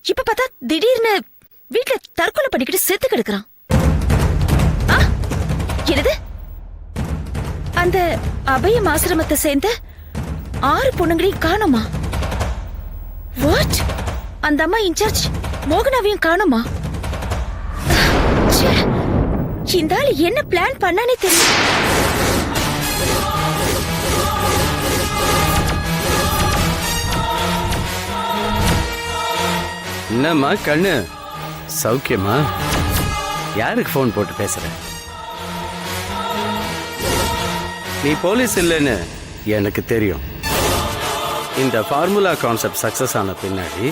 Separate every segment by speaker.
Speaker 1: இப்ப பார்த்தா திடீர்னு வீட்டுல தற்கொலை பண்ணிக்கிட்டு செத்து கிடக்குறான். என்னது? அந்த அபயம் ஆசிரமத்தை சேர்ந்த 6 பொண்ணுங்களையும் காணுமா? வாட்? அந்த அம்மா இன்சார்ஜ் மோகனாவையும் காணுமா? இந்த ஆளு என்ன பிளான் பண்ணானே தெரியும்.
Speaker 2: என்னம்மா கண்ணு, சௌக்கியமா? யாருக்கு போன் போட்டு பேசுற? நீ போலீஸ் இல்லைன்னு எனக்கு தெரியும். இந்த ஃபார்முலா கான்செப்ட் சக்சஸ் ஆன பின்னாடி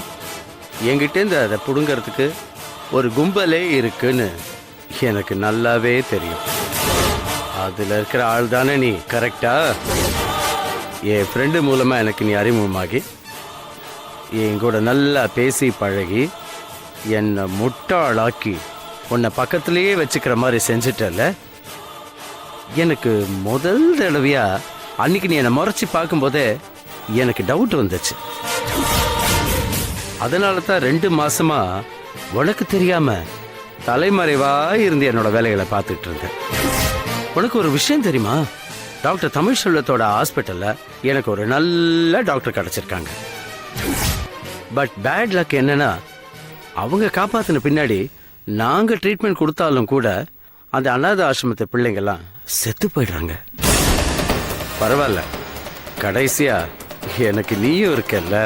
Speaker 2: என்கிட்டேருந்து அதை புடுங்கிறதுக்கு ஒரு கும்பலே இருக்குன்னு எனக்கு நல்லாவே தெரியும். அதுல இருக்கிற ஆள் தானே நீ, கரெக்டா? என் ஃப்ரெண்டு மூலமா எனக்கு நீ அறிமுகமாகி என் கூட நல்லா பேசி பழகி என்னை முட்டாளாக்கி உன்னை பக்கத்திலேயே வச்சுக்கிற மாதிரி செஞ்சுட்டல. எனக்கு முதல் தடவையா அன்னைக்கு நீ என்னை முறைச்சி பார்க்கும்போதே எனக்கு டவுட் வந்துச்சு. அதனால தான் 2 மாசமா உனக்கு தெரியாம தலைமறைவா இருந்து என்னோட வேலைகளை பார்த்துட்டு இருந்தேன். உனக்கு ஒரு விஷயம் தெரியுமா? டாக்டர் தமிழ் செல்வத்தோட ஹாஸ்பிட்டல்ல எனக்கு ஒரு நல்ல டாக்டர் கிடைச்சிருக்காங்க. பட் பேட் லக் என்னன்னா, அவங்க காப்பாத்தின பின்னாடி நாங்க ட்ரீட்மெண்ட் கொடுத்தாலும் கூட அந்த அனாதை ஆசிரமத்தை பிள்ளைங்கெல்லாம் செத்து போயிடுறாங்க. பரவாயில்ல, கடைசியா எனக்கு நீயும் இருக்கல்ல.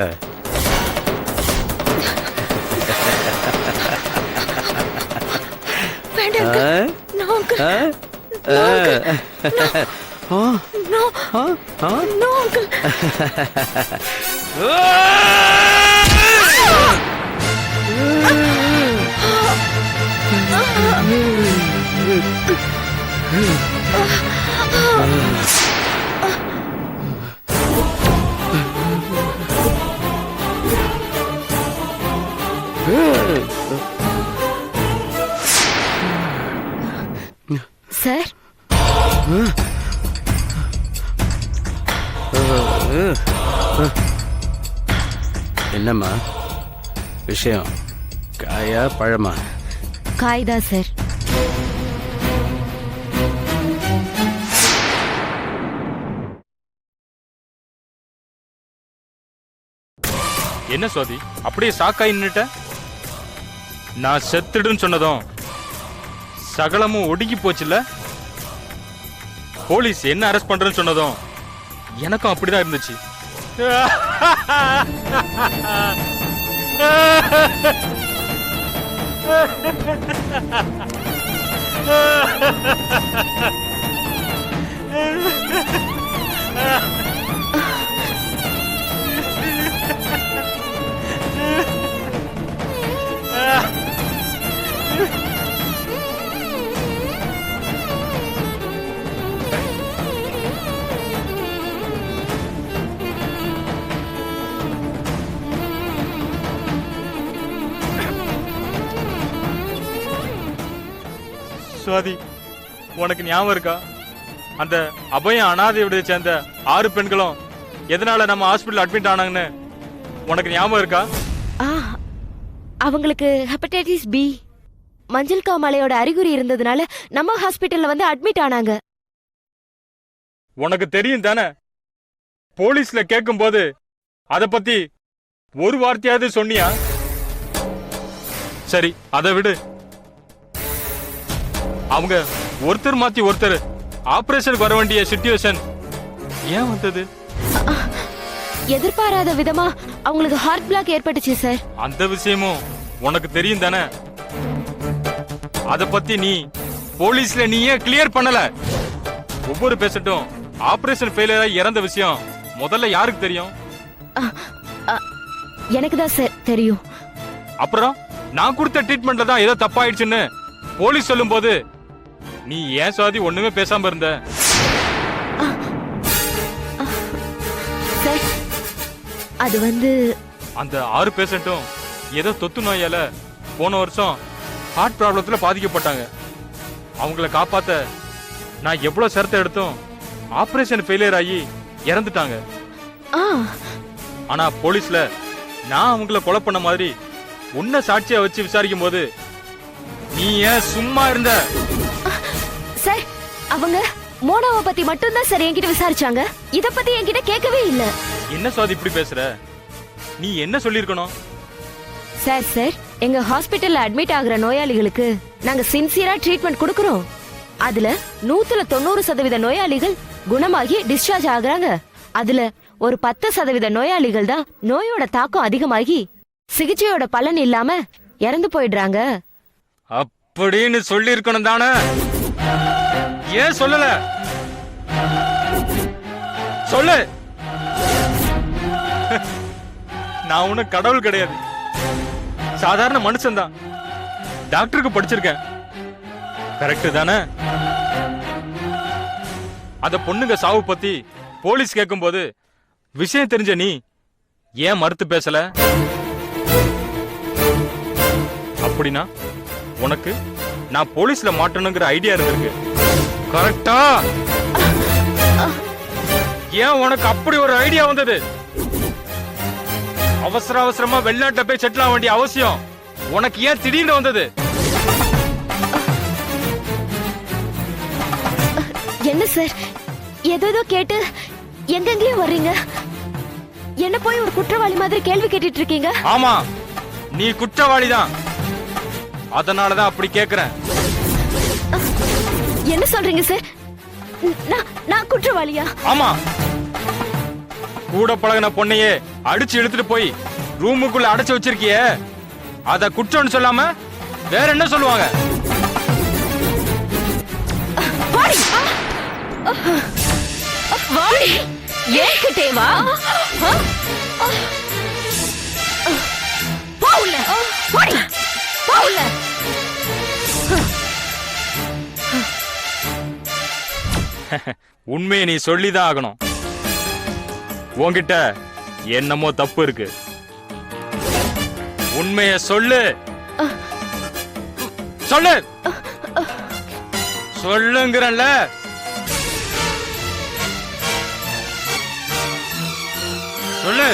Speaker 1: சார்,
Speaker 2: என்னம்மா விஷயம்? காயா பழமா?
Speaker 1: காய்தா சார்.
Speaker 3: என்ன சுவாதி அப்படியே சாக்காய் நின்னுட்ட? நான் செத்துடுன்னு சொன்னதும் சகலமும் ஒடுங்கி போச்சுல. போலீஸ் என்ன அரெஸ்ட் பண்றேன்னு சொன்னதும் எனக்கும் அப்படிதான் இருந்துச்சு. சுவாதி, உனக்கு ஞாபகம் இருக்கா? அந்த அபயம் அனாதை விடுதியை சேர்ந்த 6 பெண்களும் எதனால நம்ம ஹாஸ்பிட்டல் அட்மிட் ஆனாங்கன்னு உனக்கு ஞாபகம் இருக்கா?
Speaker 1: அவங்களுக்கு ஹெப்படைட்டிஸ் பி மஞ்சள் காமாலையோட அறிகுறி இருந்ததுனால நம்ம ஹாஸ்பிட்டல்ல வந்து அட்மிட் ஆனாங்க.
Speaker 3: உனக்கு தெரியும் தானே? போலீஸ்ல கேட்கும் போது அத பத்தி ஒரு வார்த்தையாவது சொன்னியா? சரி, அதை விடு. அவங்க ஒருத்தர் மாத்தி ஒருத்தர் ஆபரேஷனுக்கு வர வேண்டிய சிச்சுவேஷன் ஏன் வந்தது?
Speaker 1: எதிர்பாராத விதமா அவங்களுக்கு ஹார்ட் பிளாக் ஏற்பட்டுச்சு சார்.
Speaker 3: அந்த விஷயமும் உனக்கு தெரியும் தானே? அத பத்தி நீ போலீஸ்ல நீயே கிளியர் பண்ணல. ஒவ்வொரு பேஷண்ட்டும் ஆபரேஷன் ஃபெயிலியரா இறந்த விஷயம் முதல்ல யாருக்கு தெரியும்?
Speaker 1: எனக்கு தான் சார் தெரியும்.
Speaker 3: அப்புறம் நான் கொடுத்த ட்ரீட்மெண்ட்ல தான் ஏதோ தப்பாயிடுச்சுன்னு போலீஸ் சொல்லும் போது நீ ஏன் சுவாதி ஒண்ணுமே பேசாம இருந்த?
Speaker 1: சார், அது வந்து
Speaker 3: அந்த 6 பேஷண்ட்டும் ஏதோ தொத்து நோயால போன வருஷம் ஹார்ட் ப்ராப்ளத்துல பாதிக்கப்பட்டாங்க. அவங்கள காப்பாத்த நான் எவ்வளவு சிரத்தை எடுத்தும் ஆபரேஷன் ஃபெயிலியர் ஆகி இறந்துட்டாங்க. ஆனா போலீஸ்ல நான் அவங்கள கொலை பண்ண மாதிரி உன்னை சாட்சியா வச்சு விசாரிக்கும் போது நீ ஏன் சும்மா இருந்த?
Speaker 1: சார், அவங்க மோனாவை பத்தி மட்டும்தான் சார் என்கிட்ட விசாரிச்சாங்க. இத பத்தி என்கிட்ட கேட்கவே இல்ல.
Speaker 3: என்ன சுவாதி இப்படி பேசுற? நீ என்ன சொல்லிருக்கணும்?
Speaker 1: சார், எங்க ஹாஸ்பிடல்ல அட்மிட் ஆகுற நோயாளிகளுக்கு நாங்க சின்சியரா ட்ரீட்மெண்ட் கொடுக்கறோம். அதுல 190% நோயாளிகள் குணமாகி டிஸ்சார்ஜ் ஆகுறாங்க. அதுல ஒரு 10% நோயாளிகள் தான் நோயோட தாக்கம் அதிகமாகி சிகிச்சையோட பலன் இல்லாம இறந்து போயிடுறாங்க.
Speaker 3: அப்படின்னு சொல்லி இருக்கணும் தானே? ஏன் சொல்லல? சொல்லு. நான் உனக்கு கடவுள் கிடையாது, சாதாரண மனுஷன் தான். டாக்டருக்கு படிச்சிருக்கேன், கரெக்ட் தானே? அத பொண்ணுங்க சாவு பத்தி போலீஸ் கேட்கும் போது விஷயம் தெரிஞ்ச நீ ஏன் மறுத்து பேசல? அப்படின்னா உனக்கு நான் போலீஸ்ல மாட்டணுங்கிற ஐடியா இருந்திருக்கு, கரெக்டா? ஏன் உனக்கு அப்படி ஒரு ஐடியா வந்தது? அவசரமா வெளிநாட்டை போய் செட்டில் ஆக வேண்டிய அவசியம் உனக்கு ஏன் திடீர்னு வந்தது?
Speaker 1: என்ன சார், ஏதோ கேட்டு எங்கெங்கேயும் வர்றீங்க? என்ன போய் ஒரு குற்றவாளி மாதிரி கேள்வி கேட்டுட்டு இருக்கீங்க?
Speaker 3: ஆமா, நீ குற்றவாளி தான், அதனாலதான் அப்படி கேக்குறேன்.
Speaker 1: என்ன சொல்றீங்க சார்? நான் குற்றவாளியா?
Speaker 3: ஆமா, கூட பழகின பொண்ணையே அடிச்சு இழுத்துட்டு போய் ரூமுக்குள்ள அடைச்சு வச்சிருக்கிய, அத குற்றம்னு சொல்லாம வேற என்ன சொல்லுவாங்க?
Speaker 1: ஏன்கிட்டே வா.
Speaker 3: உண்மையை நீ சொல்லிதான் ஆகணும். உன்கிட்ட என்னமோ தப்பு இருக்கு, உண்மைய சொல்லு. சொல்லு, சொல்லுங்கிறல்ல. சொல்லு.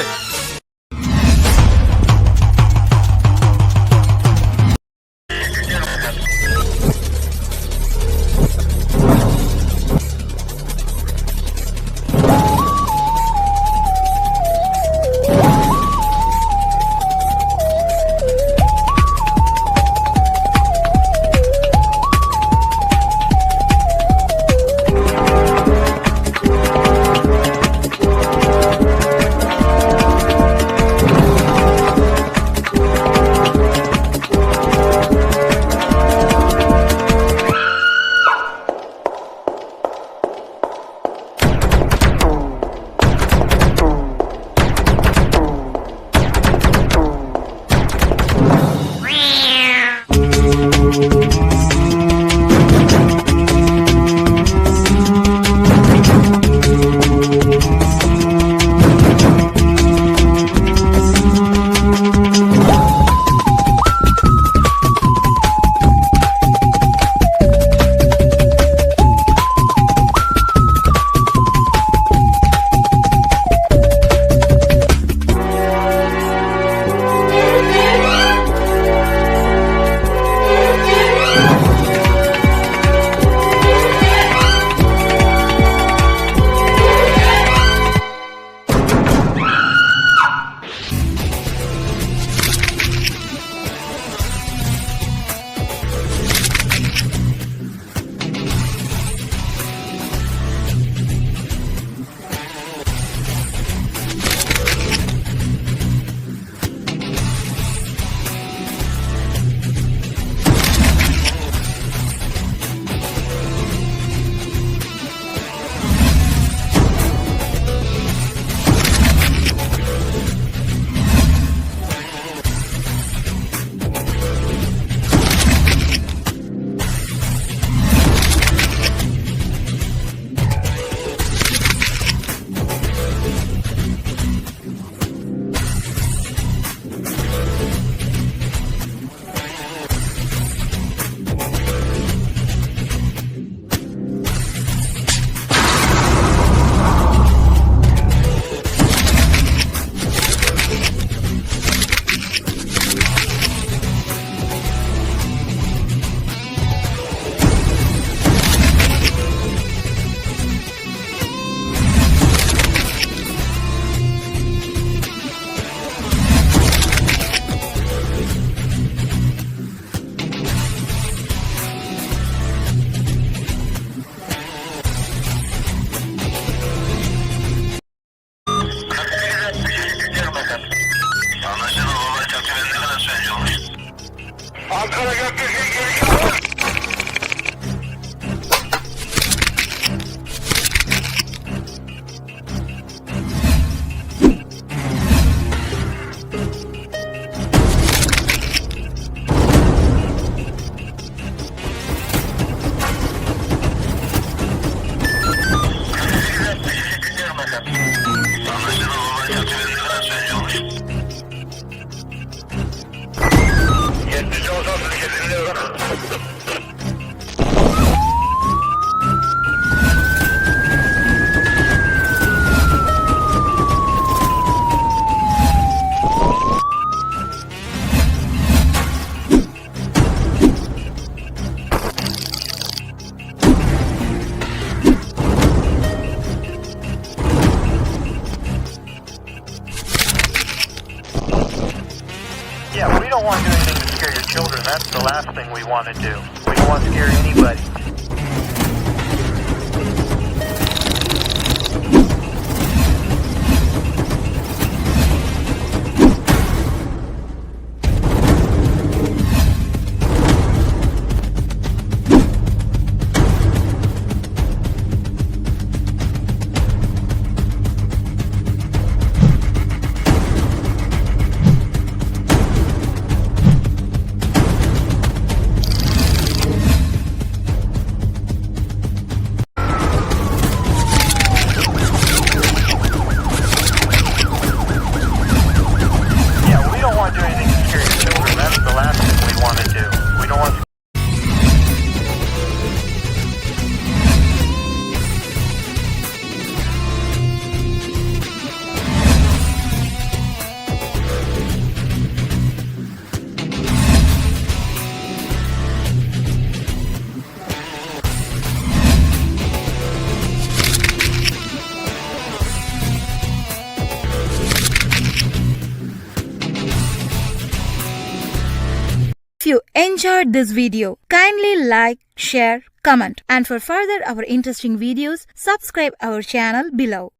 Speaker 4: Yeah, we don't want to do anything to scare your children. That's the last thing we want to do. We don't want to scare anybody.
Speaker 5: If you enjoyed this video, kindly like, share, comment, and for further our interesting videos, subscribe our channel below.